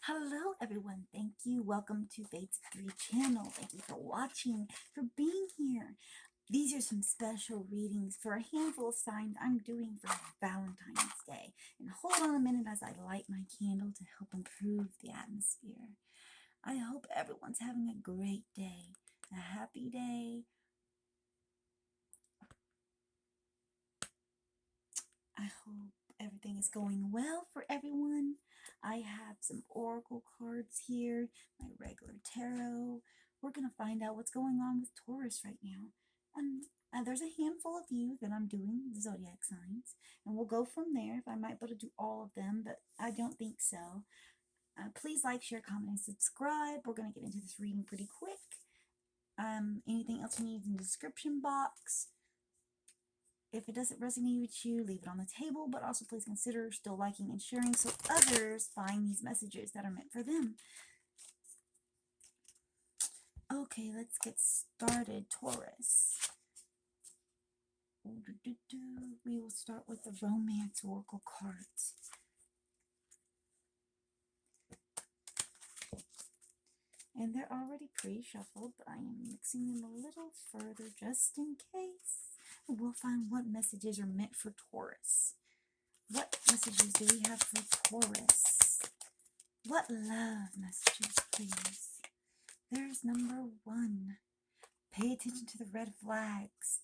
Hello everyone, thank you. Welcome to Waite's 3 channel. Thank you for watching, for being here. These are some special readings for a handful of signs I'm doing for Valentine's Day. And hold on a minute as I light my candle to help improve the atmosphere. I hope everyone's having a great day, a happy day. I hope everything is going well for everyone. I have some oracle cards here, my regular tarot. We're going to find out what's going on with Taurus right now. And there's a handful of you that I'm doing zodiac signs, and we'll go from there. If I might be able to do all of them, but I don't think so. Please like, share, comment, and subscribe. We're going to get into this reading pretty quick. Anything else you need in the description box. If it doesn't resonate with you, leave it on the table, but also please consider still liking and sharing so others find these messages that are meant for them. Okay, let's get started, Taurus. We will start with the Romance Oracle cards. And they're already pre-shuffled, but I am mixing them a little further just in case. And we'll find what messages are meant for Taurus. What messages do we have for Taurus? What love messages, please? There's number 1. Pay attention to the red flags.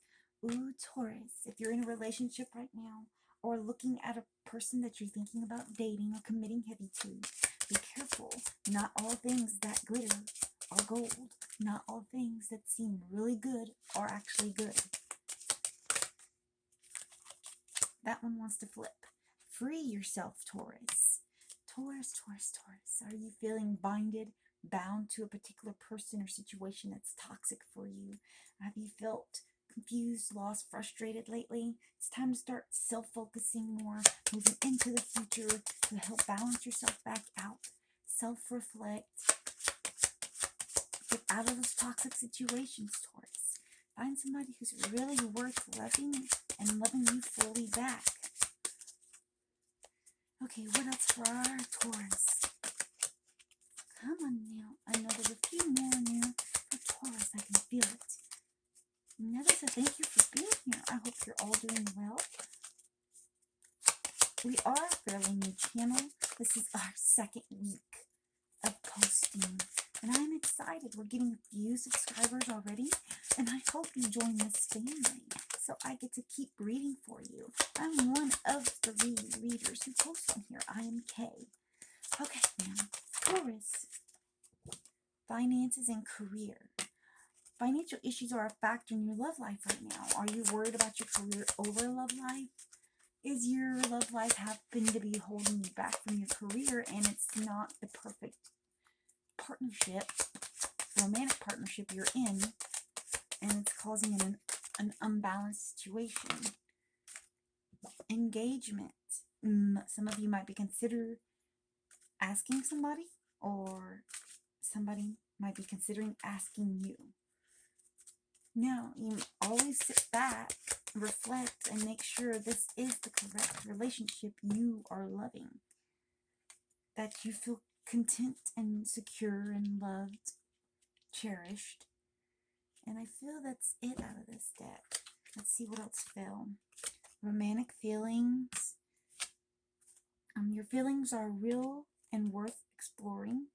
Ooh, Taurus, if you're in a relationship right now or looking at a person that you're thinking about dating or committing heavy to, be careful. Not all things that glitter are gold. Not all things that seem really good are actually good. That one wants to flip. Free yourself, Taurus. Taurus. Are you feeling bound to a particular person or situation that's toxic for you? Have you felt confused, lost, frustrated lately? It's time to start self-focusing more, moving into the future to help balance yourself back out. Self-reflect. Get out of those toxic situations, Taurus. Find somebody who's really worth loving and loving you fully back. Okay, what else for our Taurus? Come on now. I know there's a few more now for Taurus. I can feel it. Another said thank you for being here. I hope you're all doing well. We are a fairly new channel. This is our 2nd week of posting. And I'm excited. We're getting a few subscribers already. And I hope you join this family so I get to keep reading for you. I'm one of 3 readers who post on here. I am Kay. Okay, now, Taurus. Finances and career. Financial issues are a factor in your love life right now. Are you worried about your career over love life? Is your love life happen to be holding you back from your career and it's not the perfect partnership, romantic partnership you're in, and it's causing an unbalanced situation? Engagement. Some of you might be consider asking somebody, or somebody might be considering asking you. Now, you always sit back, reflect, and make sure this is the correct relationship you are loving. That you feel content and secure and loved, cherished. And I feel that's it out of this deck. Let's see what else fell. Romantic feelings. Your feelings are real and worth exploring.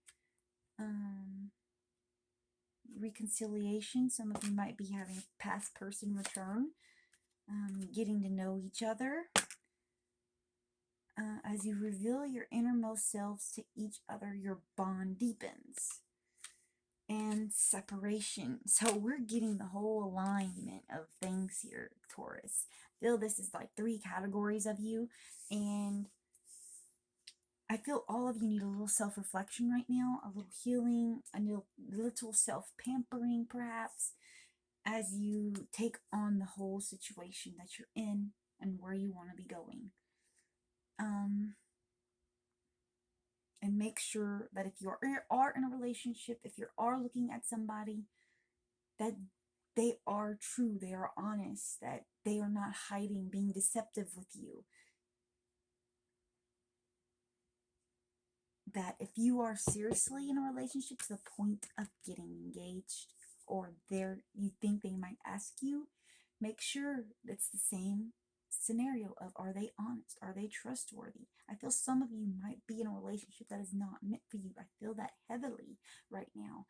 Reconciliation. Some of you might be having a past person return. Getting to know each other. As you reveal your innermost selves to each other, your bond deepens. And separation. So we're getting the whole alignment of things here, Taurus. I feel this is like 3 categories of you, and I feel all of you need a little self-reflection right now, a little healing, a little self-pampering perhaps, as you take on the whole situation that you're in and where you want to be going. And make sure that if you are in a relationship, if you are looking at somebody, that they are true, they are honest, that they are not hiding, being deceptive with you. that if you are seriously in a relationship to the point of getting engaged, or you think they might ask you, make sure it's the same scenario of, are they honest? Are they trustworthy? I feel some of you might be in a relationship that is not meant for you. I feel that heavily right now.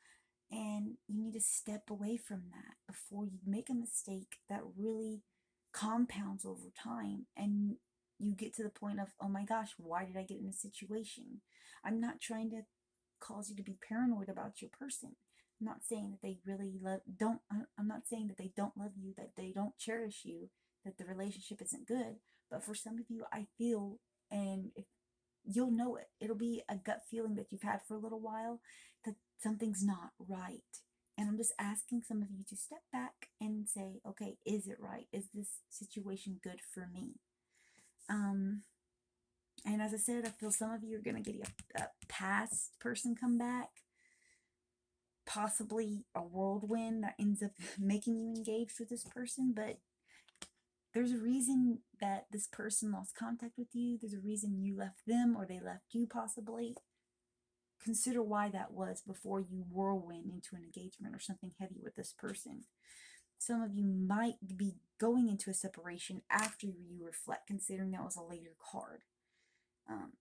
And you need to step away from that before you make a mistake that really compounds over time and you get to the point of, oh my gosh, why did I get in this situation? I'm not trying to cause you to be paranoid about your person. I'm not saying that they really I'm not saying that they don't love you, that they don't cherish you, that the relationship isn't good. But for some of you, I feel, and if you'll know it, it'll be a gut feeling that you've had for a little while, that something's not right. And I'm just asking some of you to step back and say, okay, is it right? Is this situation good for me? And as I said, I feel some of you are going to get a past person come back, possibly a whirlwind that ends up making you engaged with this person. But there's a reason that this person lost contact with you. There's a reason you left them, or they left you possibly. Consider why that was before you whirlwind into an engagement or something heavy with this person. Some of you might be going into a separation after you reflect, considering that was a later card.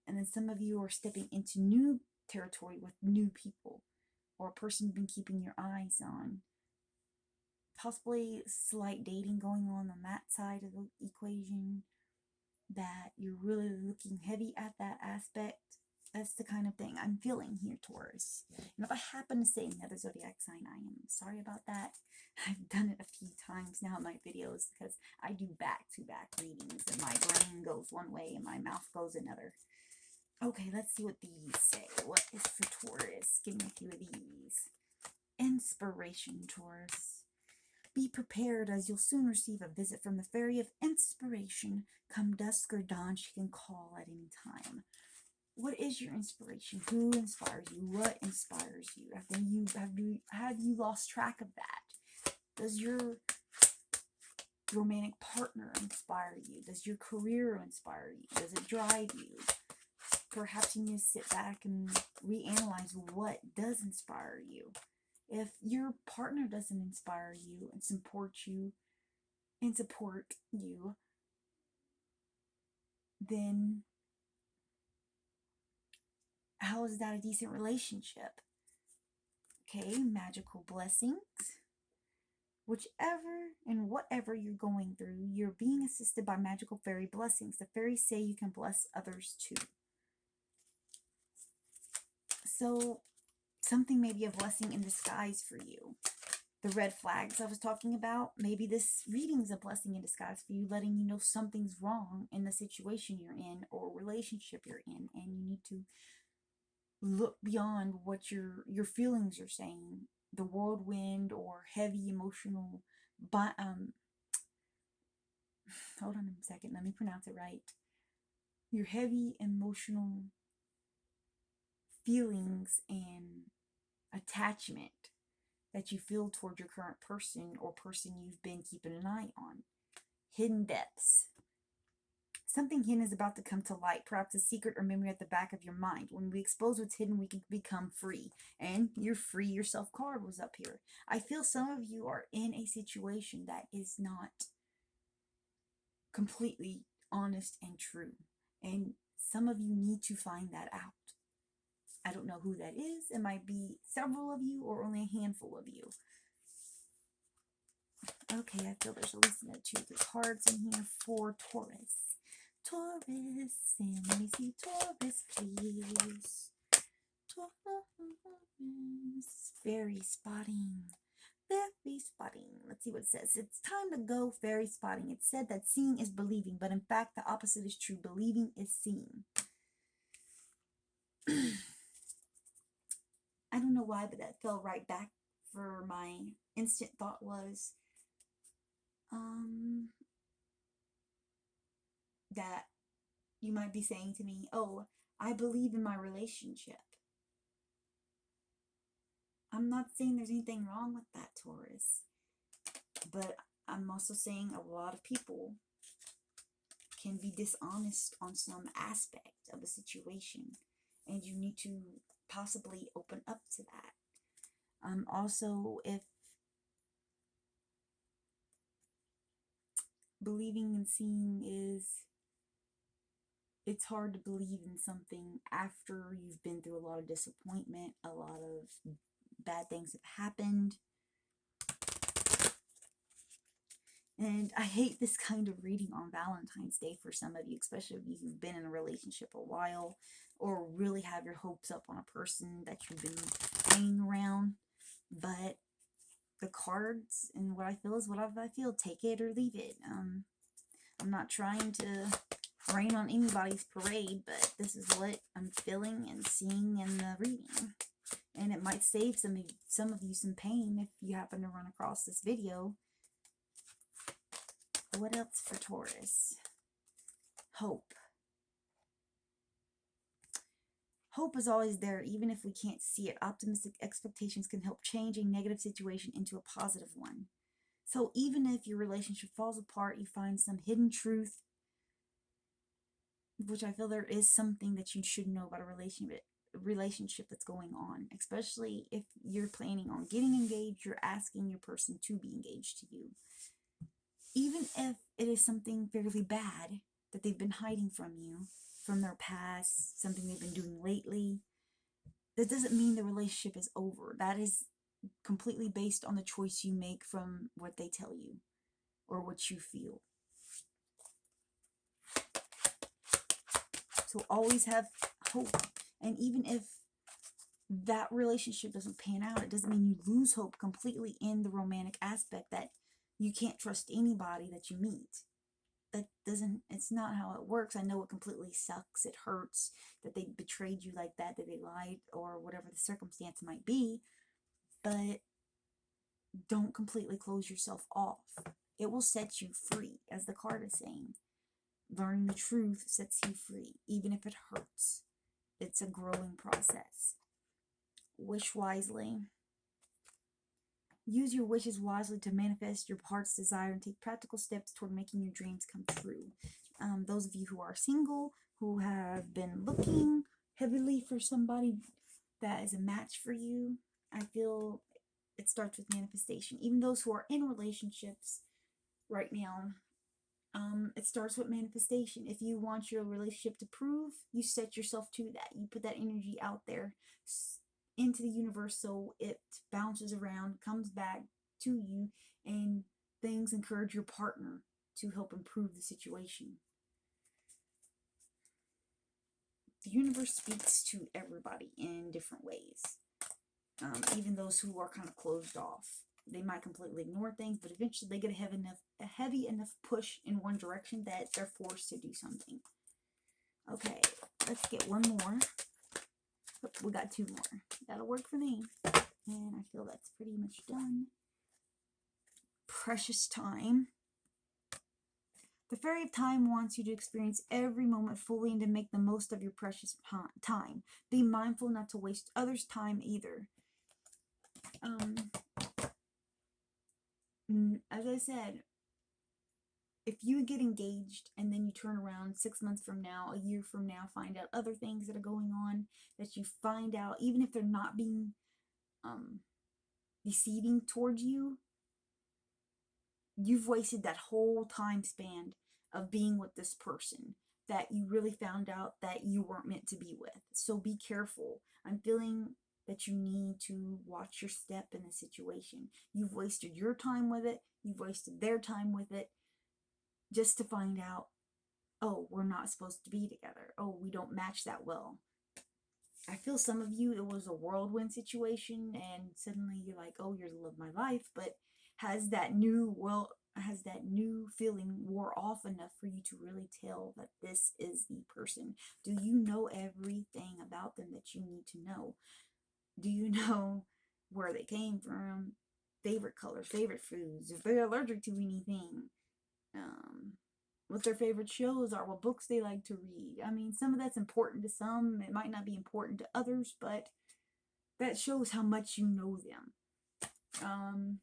And then some of you are stepping into new territory with new people, or a person you've been keeping your eyes on. Possibly slight dating going on that side of the equation, that you're really looking heavy at that aspect. That's the kind of thing I'm feeling here, Taurus. And if I happen to say another zodiac sign, I am sorry about that. I've done it a few times now in my videos because I do back-to-back readings and my brain goes one way and my mouth goes another. Okay, let's see what these say. What is for Taurus? Give me a few of these. Inspiration, Taurus. Be prepared, as you'll soon receive a visit from the Fairy of Inspiration. Come dusk or dawn, she can call at any time. What is your inspiration? Who inspires you? What inspires you? Have you lost track of that? Does your romantic partner inspire you? Does your career inspire you? Does it drive you? Perhaps you need to sit back and reanalyze what does inspire you. If your partner doesn't inspire you and support you, then how is that a decent relationship? Okay, magical blessings. Whichever and whatever you're going through, you're being assisted by magical fairy blessings. The fairies say you can bless others too. So something may be a blessing in disguise for you. The red flags I was talking about, maybe this reading is a blessing in disguise for you, letting you know something's wrong in the situation you're in or relationship you're in, and you need to look beyond what your feelings are saying. The whirlwind or heavy emotional, but hold on a second, let me pronounce it right. Your heavy emotional feelings and attachment that you feel toward your current person or person you've been keeping an eye on. Hidden depths. Something hidden is about to come to light, perhaps a secret or memory at the back of your mind. When we expose what's hidden, we can become free. And your free yourself card was up here. I feel some of you are in a situation that is not completely honest and true. And some of you need to find that out. I don't know who that is. It might be several of you or only a handful of you. Okay, I feel there's at least two cards in here for Taurus. Taurus, and let me see Taurus, please. Taurus, fairy spotting. Fairy spotting. Let's see what it says. It's time to go fairy spotting. It said that seeing is believing, but in fact, the opposite is true. Believing is seeing. I don't know why, but that fell right back for my instant thought was that you might be saying to me, oh, I believe in my relationship. I'm not saying there's anything wrong with that, Taurus, but I'm also saying a lot of people can be dishonest on some aspect of a situation, and you need to possibly open up to that. Also, if believing and seeing is, it's hard to believe in something after you've been through a lot of disappointment, a lot of bad things have happened. And I hate this kind of reading on Valentine's Day for some of you, especially if you've been in a relationship a while or really have your hopes up on a person that you've been hanging around. But the cards and what I feel is what I feel. Take it or leave it. I'm not trying to rain on anybody's parade, but this is what I'm feeling and seeing in the reading. And it might save some of you some pain if you happen to run across this video. What else for Taurus? Hope. Hope is always there, even if we can't see it. Optimistic expectations can help change a negative situation into a positive one. So even if your relationship falls apart, you find some hidden truth, which I feel there is something that you should know about a relationship that's going on, especially if you're planning on getting engaged, you're asking your person to be engaged to you. Even if it is something fairly bad that they've been hiding from you, from their past, something they've been doing lately, that doesn't mean the relationship is over. That is completely based on the choice you make from what they tell you or what you feel. So always have hope. And even if that relationship doesn't pan out, it doesn't mean you lose hope completely in the romantic aspect that you can't trust anybody that you meet. It's not how it works. I know it completely sucks. It hurts that they betrayed you like that they lied, or whatever the circumstance might be. But don't completely close yourself off. It will set you free, as the card is saying. Learning the truth sets you free, even if it hurts. It's a growing process. Wish wisely. Use your wishes wisely to manifest your heart's desire and take practical steps toward making your dreams come true. Those of you who are single, who have been looking heavily for somebody that is a match for you, I feel it starts with manifestation. Even those who are in relationships right now, it starts with manifestation. If you want your relationship to prove, you set yourself to that. You put that energy out there into the universe so it bounces around, comes back to you, and things encourage your partner to help improve the situation. The universe speaks to everybody in different ways. Even those who are kind of closed off. They might completely ignore things, but eventually they get a heavy enough push in one direction that they're forced to do something. Okay, let's get one more. Oh, we got two more. That'll work for me. And I feel that's pretty much done. Precious time. The Fairy of Time wants you to experience every moment fully and to make the most of your precious time. Be mindful not to waste others' time either. As I said, if you get engaged and then you turn around 6 months from now, a year from now, find out other things that are going on, that you find out, even if they're not being deceiving towards you, you've wasted that whole time span of being with this person that you really found out that you weren't meant to be with. So be careful. I'm feeling that you need to watch your step in the situation. You've wasted your time with it. You've wasted their time with it, just to find out, oh, we're not supposed to be together. Oh, we don't match that well. I feel some of you, it was a whirlwind situation, and suddenly you're like, oh, you're the love of my life, but has that new feeling wore off enough for you to really tell that this is the person? Do you know everything about them that you need to know? Do you know where they came from, favorite colors, favorite foods, if they're allergic to anything, what their favorite shows are, what books they like to read? I mean, some of that's important to some, it might not be important to others, but that shows how much you know them.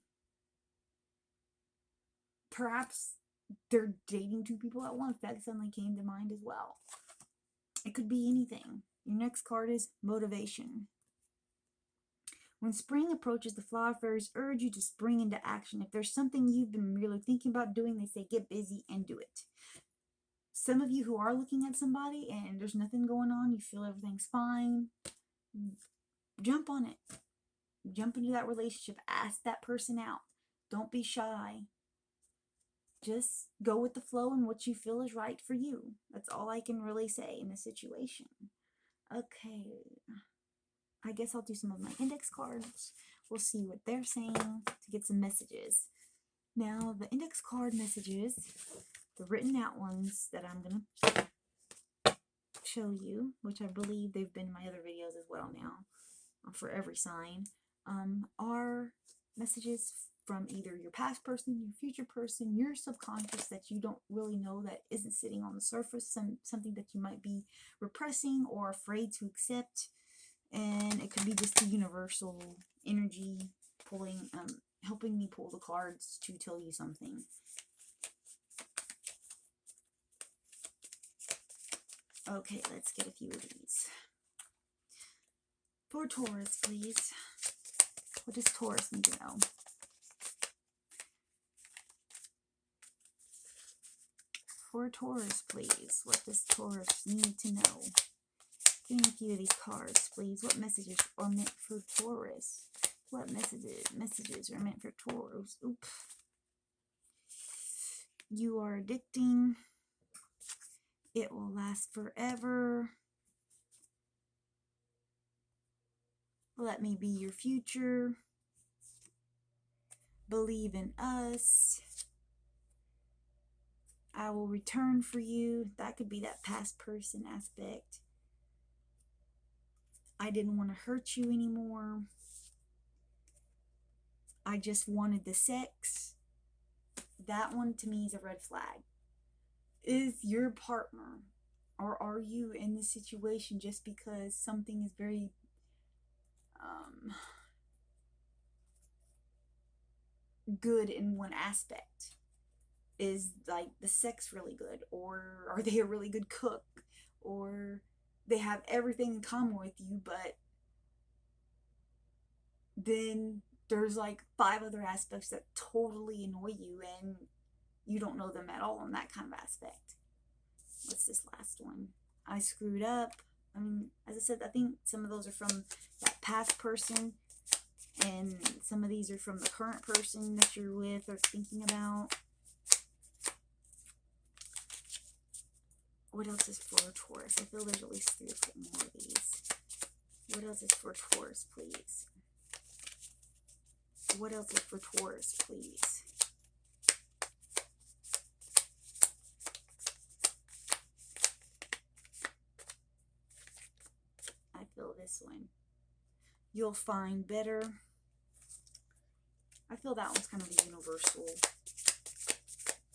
Perhaps they're dating two people at once. That suddenly came to mind as well. It could be anything. Your next card is motivation. When spring approaches, the flower fairies urge you to spring into action. If there's something you've been really thinking about doing, they say get busy and do it. Some of you who are looking at somebody and there's nothing going on, you feel everything's fine, jump on it. Jump into that relationship. Ask that person out. Don't be shy. Just go with the flow and what you feel is right for you. That's all I can really say in this situation. Okay. I guess I'll do some of my index cards. We'll see what they're saying to get some messages. Now, the index card messages, the written out ones that I'm going to show you, which I believe they've been in my other videos as well now, for every sign, are messages from either your past person, your future person, your subconscious that you don't really know, that isn't sitting on the surface, something that you might be repressing or afraid to accept. And it could be just the universal energy pulling, helping me pull the cards to tell you something. Okay, let's get a few of these. For Taurus, please. What does Taurus need to know? For Taurus, please. What does Taurus need to know? Give me a few of these cards, please. What messages are meant for Taurus? What messages are meant for Taurus? Oops. You are addicting. It will last forever. Let me be your future. Believe in us. I will return for you. That could be that past person aspect. I didn't want to hurt you anymore. I just wanted the sex. That one to me is a red flag. Is your partner, or are you in this situation just because something is very good in one aspect? Is like the sex really good, or are they a really good cook, or they have everything in common with you, but then there's like 5 other aspects that totally annoy you and you don't know them at all in that kind of aspect. What's this last one? I screwed up. I mean, as I said, I think some of those are from that past person, and some of these are from the current person that you're with or thinking about. What else is for Taurus? I feel there's at least 3 or 4 more of these. What else is for Taurus, please? What else is for Taurus, please? I feel this one. You'll find better. I feel that one's kind of a universal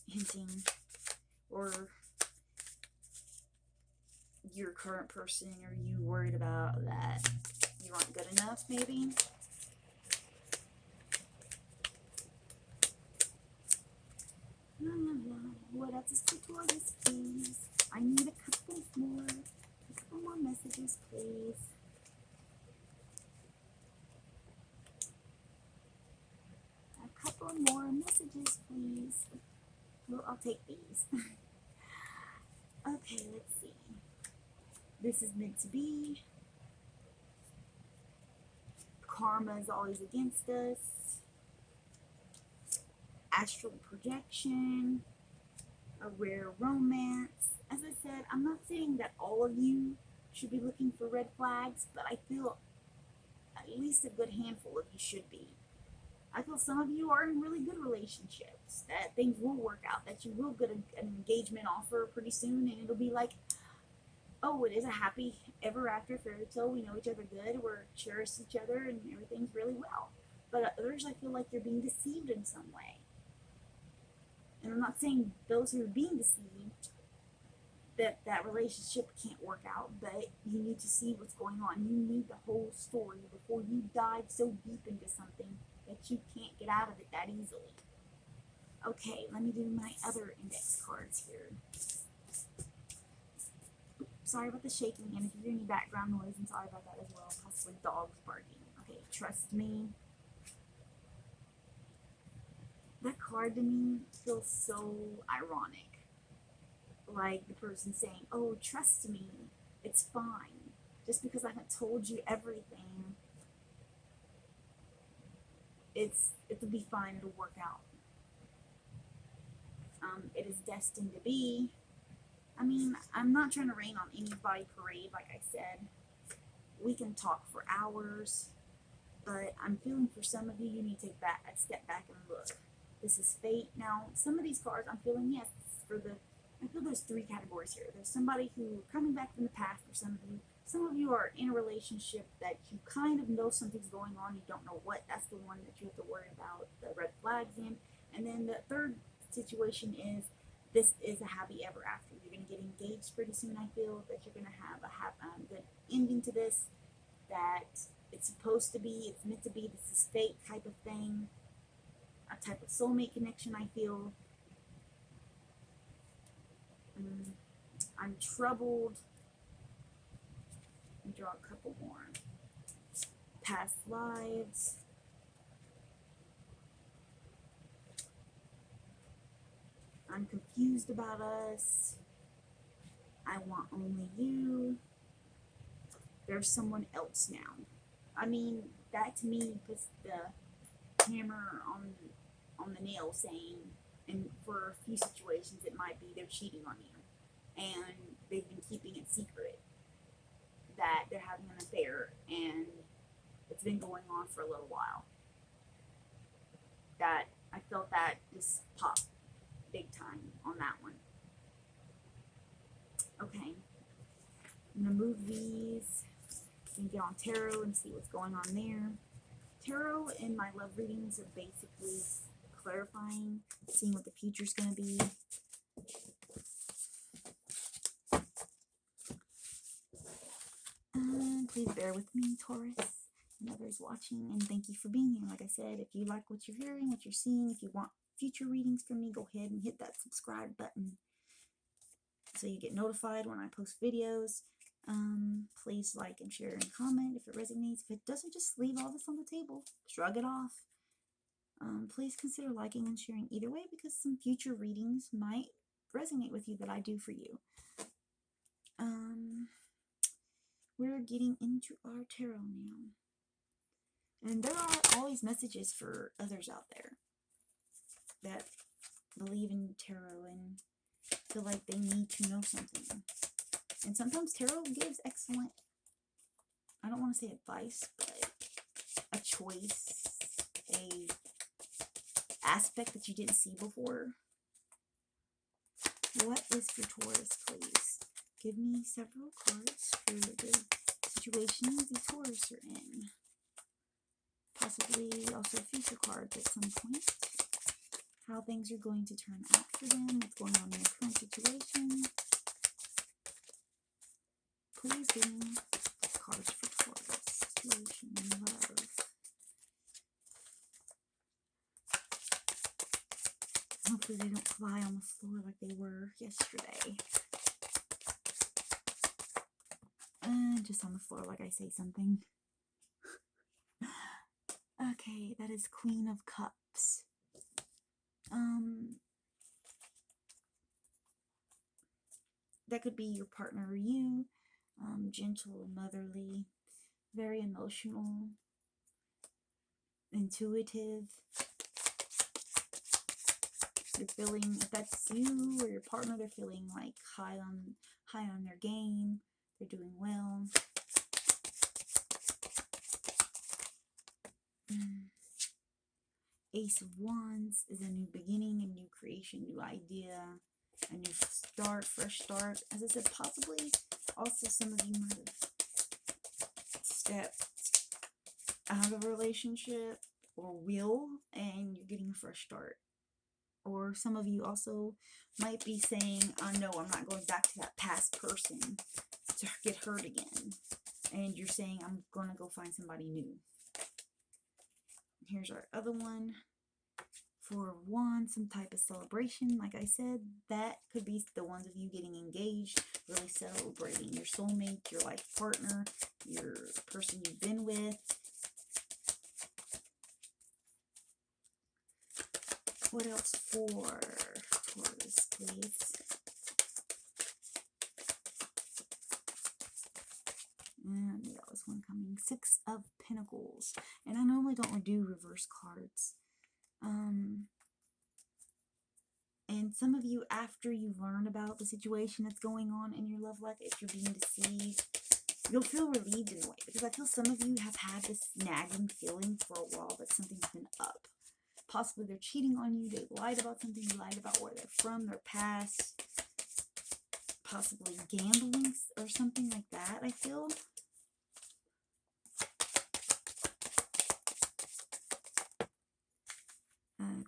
hinting. Or your current person, are you worried about that you aren't good enough, maybe? What else is for Taurus, please? I need a couple more messages, please. A couple more messages, please. Well, I'll take these. Okay, let's see. This is meant to be. Karma is always against us. Astral projection. A rare romance. As I said, I'm not saying that all of you should be looking for red flags, but I feel at least a good handful of you should be. I feel some of you are in really good relationships, that things will work out, that you will get an engagement offer pretty soon, and it'll be like, oh, it is a happy ever after fairy tale. We know each other good, we're cherish each other, and everything's really well. But others, I feel like you're being deceived in some way. And I'm not saying those who are being deceived, that relationship can't work out, but you need to see what's going on. You need the whole story before you dive so deep into something that you can't get out of it that easily. Okay, let me do my other index cards here. sorry about the shaking, and if you hear any background noise, I'm sorry about that as well. Possibly dogs barking. Okay, trust me. That card to me feels so ironic. Like the person saying, oh, trust me, it's fine. Just because I haven't told you everything, it'll be fine, it'll work out. It is destined to be. I mean, I'm not trying to rain on anybody's parade, like I said. We can talk for hours, but I'm feeling for some of you, you need to take a step back and look. This is fate. Now, some of these cards, I'm feeling, yes, I feel there's three categories here. There's somebody who coming back from the past for some of you. Some of you are in a relationship that you kind of know something's going on. You don't know what. That's the one that you have to worry about the red flags in. And then the third situation is this is a happy ever after. You're going to get engaged pretty soon. I feel that you're going to have a good ending to this, that it's supposed to be, it's meant to be, this is fate type of thing, a type of soulmate connection, I feel. I'm troubled. Let me draw a couple more. Past lives. I'm confused about us. I want only you. There's someone else now. I mean, that to me puts the hammer on the nail, saying, and for a few situations it might be they're cheating on you, and they've been keeping it secret that they're having an affair, and it's been going on for a little while. That I felt that just pop big time on that one. Okay, I'm gonna move these and get on tarot and see what's going on there. Tarot and my love readings are basically clarifying, seeing what the future's gonna be. Please bear with me, Taurus, and others watching, and thank you for being here. Like I said, if you like what you're hearing, what you're seeing, if you want future readings from me, go ahead and hit that subscribe button so you get notified when I post videos. Please like and share and comment if it resonates. If it doesn't, just leave all this on the table. Shrug it off. Please consider liking and sharing either way, because some future readings might resonate with you that I do for you. We're getting into our tarot now. And there are always messages for others out there that believe in tarot and feel like they need to know something. And sometimes tarot gives excellent, I don't want to say advice, but a choice, a aspect that you didn't see before. What is for Taurus, please? Give me several cards for the situations the Taurus are in. Possibly also future cards at some point. How things are going to turn out for them. What's going on in the current situation. Please give me cards for Taurus. Situation and love. Hopefully they don't fly on the floor like they were yesterday. Just on the floor like I say something. Okay, that is Queen of Cups. That could be your partner or you. Gentle, motherly, very emotional, intuitive. They're feeling, if that's you or your partner, they're feeling like high on their game. They're doing well. Ace of Wands is a new beginning, a new creation, new idea, a new start, fresh start. As I said, possibly also some of you might have stepped out of a relationship or will, and you're getting a fresh start. Or some of you also might be saying, oh no, I'm not going back to that past person to get hurt again. And you're saying, I'm going to go find somebody new. Here's our other one. Four of Wands, some type of celebration. Like I said, that could be the ones of you getting engaged, really celebrating your soulmate, your life partner, your person you've been with. What else for Taurus, please? And the other one coming. Six of Pentacles. And I normally don't do reverse cards. And some of you, after you learn about the situation that's going on in your love life, if you're being deceived, you'll feel relieved in a way. Because I feel some of you have had this nagging feeling for a while that something's been up. Possibly they're cheating on you, they lied about something, they lied about where they're from, their past. Possibly gambling or something like that, I feel.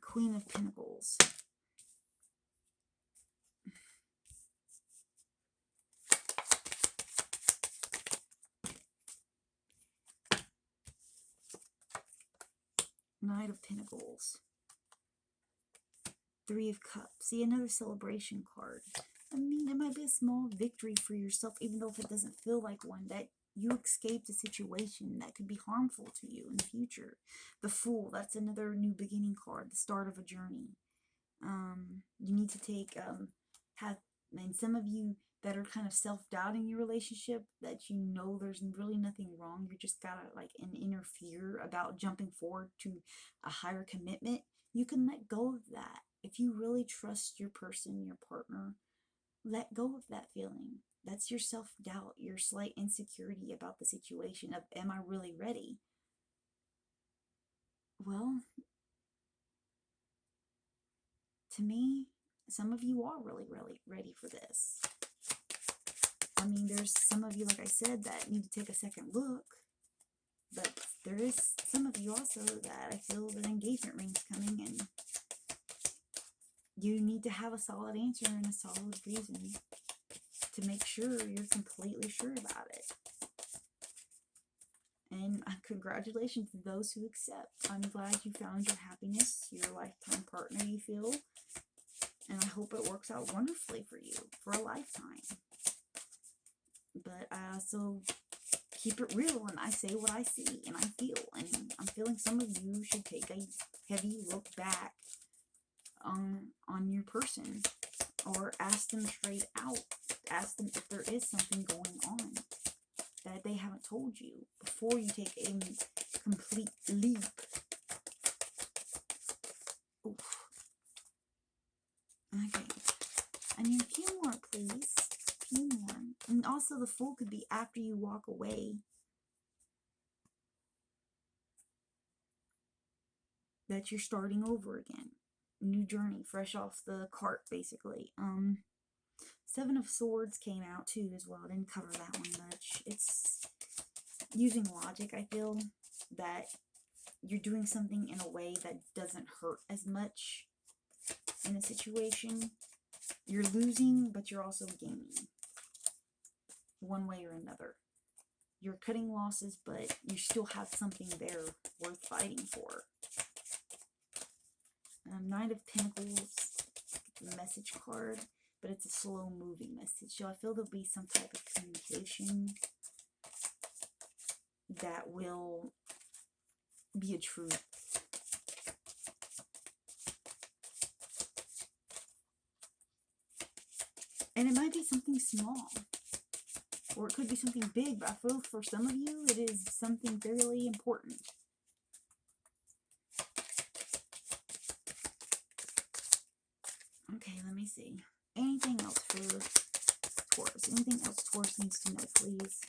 Queen of Pentacles. Knight of Pentacles. Three of Cups. See, another celebration card. I mean, it might be a small victory for yourself, even though if it doesn't feel like one, that you escaped a situation that could be harmful to you in the future. The Fool, that's another new beginning card, the start of a journey. You need to take, and some of you that are kind of self-doubting your relationship, that you know there's really nothing wrong, you just gotta like an inner fear about jumping forward to a higher commitment, you can let go of that. If you really trust your person, your partner, let go of that feeling. That's your self-doubt, your slight insecurity about the situation of, am I really ready? Well, to me, some of you are really, really ready for this. I mean, there's some of you, like I said, that need to take a second look. But there is some of you also that I feel that engagement ring's coming, and you need to have a solid answer and a solid reason to make sure you're completely sure about it. And congratulations to those who accept. I'm glad you found your happiness, your lifetime partner, you feel. And I hope it works out wonderfully for you for a lifetime. But I also keep it real, and I say what I see and I feel. And I'm feeling some of you should take a heavy look back on your person, or ask them straight out. Ask them if there is something going on that they haven't told you before you take a complete leap. Oof. Okay. I need a few more, please. A few more. And also the Fool could be after you walk away. That you're starting over again. New journey, fresh off the cart, basically. Seven of Swords came out too as well. I didn't cover that one much. It's using logic, I feel, that you're doing something in a way that doesn't hurt as much in a situation. You're losing, but you're also gaining. One way or another. You're cutting losses, but you still have something there worth fighting for. Knight of Pentacles, message card, but it's a slow moving message. So I feel there'll be some type of communication that will be a truth. And it might be something small, or it could be something big, but I feel for some of you it is something fairly important. Okay, let me see. Anything else for Taurus? Anything else Taurus needs to know, please?